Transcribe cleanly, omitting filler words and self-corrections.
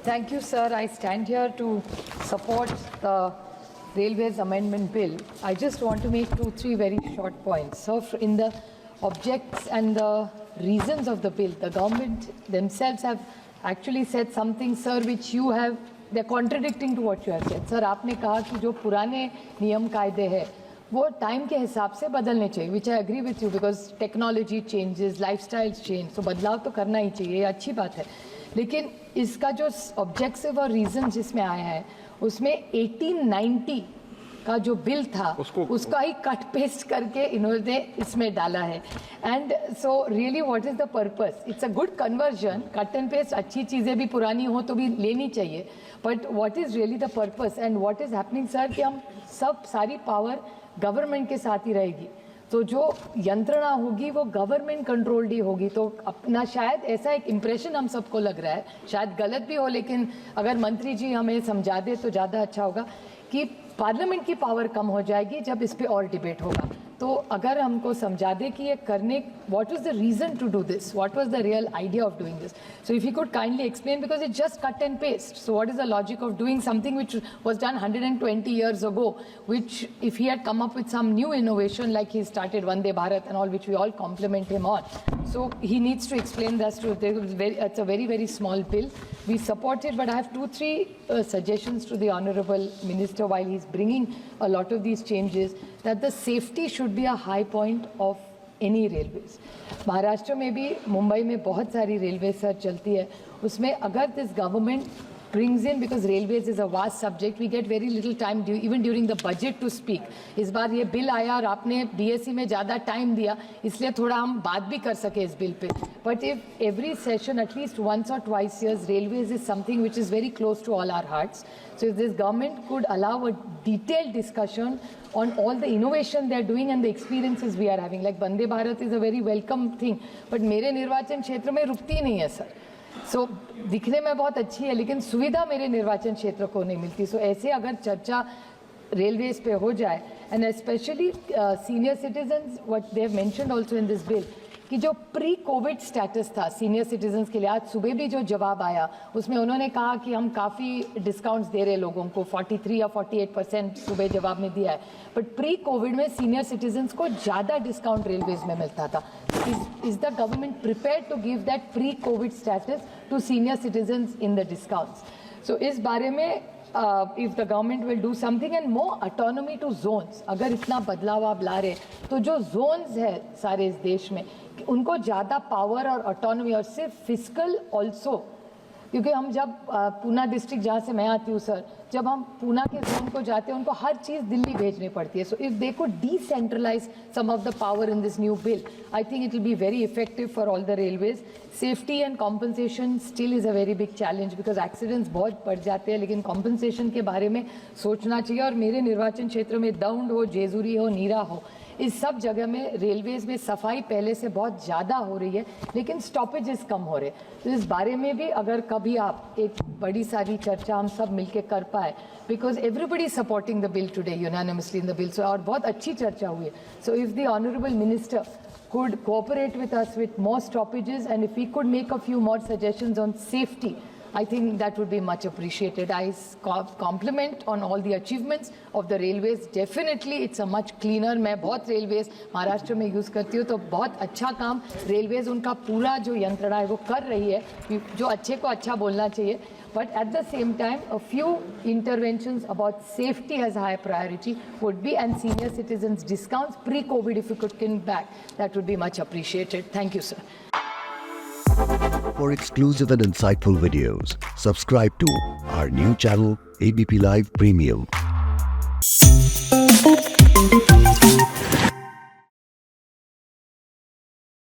Thank you, sir. I stand here to support the Railways Amendment Bill. I just want to make 2-3 very short points. So, in the objects and the reasons of the bill, the government themselves have actually said something, sir, which you have, they're contradicting to what you have said. Sir, आपने कहा कि जो पुराने नियम कायदे हैं वो time के हिसाब से बदलने चाहिए, which I agree with you because technology changes, lifestyles change, तो बदलाव तो करना ही चाहिए, ये अच्छी बात है. लेकिन इसका जो ऑब्जेक्टिव और रीज़न जिसमें आया है उसमें 1890 का जो बिल था उसका ही कट पेस्ट करके इन्होंने इसमें डाला है. And so really what is the purpose? It's a good conversion. Cut and paste, अच्छी चीज़ें भी पुरानी हो तो भी लेनी चाहिए, but what is really the purpose and what is happening sir कि हम सब सारी पावर गवर्नमेंट के साथ ही रहेगी, तो जो यंत्रणा होगी वो गवर्नमेंट कंट्रोल्ड ही होगी. तो अपना शायद ऐसा एक इम्प्रेशन हम सबको लग रहा है, शायद गलत भी हो, लेकिन अगर मंत्री जी हमें समझा दे तो ज़्यादा अच्छा होगा कि पार्लियामेंट की पावर कम हो जाएगी जब इस पे और डिबेट होगा. तो अगर हमको समझा दे कि ये करने, what was the reason to do this, what was the real idea of doing this, so if you could kindly explain, because it just cut and paste. So what is the logic of doing something which was done 120 years ago, which if he had come up with some new innovation like he started Vande Bharat and all, which we all compliment him on, so he needs to explain that to. It's a very, very small bill. We support it, but I have 2-3 suggestions to the honorable minister while he's bringing a lot of these changes, that the safety should be a high point of any railways. Maharashtra में भी, मुंबई में बहुत सारी railway sir चलती है, उसमें अगर this government brings in, because railways is a vast subject, we get very little time even during the budget to speak. इस बार ये बिल आया और आपने BSc में ज़्यादा टाइम दिया, इसलिए थोड़ा हम बात भी कर सके इस bill pay. But if every session at least once or twice years, railways is something which is very close to all our hearts. So if this government could allow a detailed discussion on all the innovation they are doing and the experiences we are having, like Vande Bharat is a very welcome thing, but मेरे निर्वाचन क्षेत्र में रुकती ही नहीं है sir. सो दिखने में बहुत अच्छी है लेकिन सुविधा मेरे निर्वाचन क्षेत्र को नहीं मिलती. सो ऐसे अगर चर्चा रेलवेज पे हो जाए, and specially senior citizens, what they have mentioned also in this bill, कि जो प्री कोविड स्टेटस था सीनियर सिटीजन्स के लिए, आज सुबह भी जो जवाब आया उसमें उन्होंने कहा कि हम काफ़ी डिस्काउंट्स दे रहे लोगों को, 43 या 48% सुबह जवाब में दिया है. बट प्री कोविड में सीनियर सिटीजन्स को ज़्यादा डिस्काउंट रेलवेज में मिलता था. Is the government prepared to give that pre Covid status to senior citizens in the discounts? So इस बारे में if the government will do something and more autonomy to zones, अगर इतना बदलाव आप ला रहे तो जो zones है सारे इस देश में उनको ज़्यादा पावर और ऑटोनॉमी, और सिर्फ फिजिकल ऑल्सो, क्योंकि हम जब पूना डिस्ट्रिक्ट जहाँ से मैं आती हूँ सर, जब हम पूना के जोन को जाते हैं उनको हर चीज़ दिल्ली भेजनी पड़ती है. So if they could decentralise some of the power in this new bill, I think it will be very effective for all the railways. Safety and compensation still is a very big challenge, because accidents बहुत बढ़ जाते हैं, लेकिन compensation के बारे में सोचना चाहिए. और मेरे निर्वाचन क्षेत्र में दौंड हो, जेजुरी हो, नीरा हो, इस सब जगह में रेलवेज में सफाई पहले से बहुत ज़्यादा हो रही है लेकिन स्टॉपेजेस कम हो रहे. तो इस बारे में भी अगर कभी आप एक बड़ी सारी चर्चा हम सब मिलके कर पाए, because everybody supporting the bill today unanimously in the bill, so और बहुत अच्छी चर्चा हुई है. So if the honourable minister could cooperate with us with more stoppages, and if we could make a few more suggestions on safety, I think that would be much appreciated. I compliment on all the achievements of the railways. Definitely it's a much cleaner. मैं बहुत railways Maharashtra में use करती हूँ, तो बहुत अच्छा काम railways उनका पूरा जो यंत्रणा है वो कर रही है, जो अच्छे को अच्छा बोलना चाहिए. But at the same time, a few interventions about safety as high priority would be, and senior citizens discounts pre-COVID, if you could come back, that would be much appreciated. Thank you, sir. For exclusive and insightful videos, subscribe to our new channel, ABP Live Premium.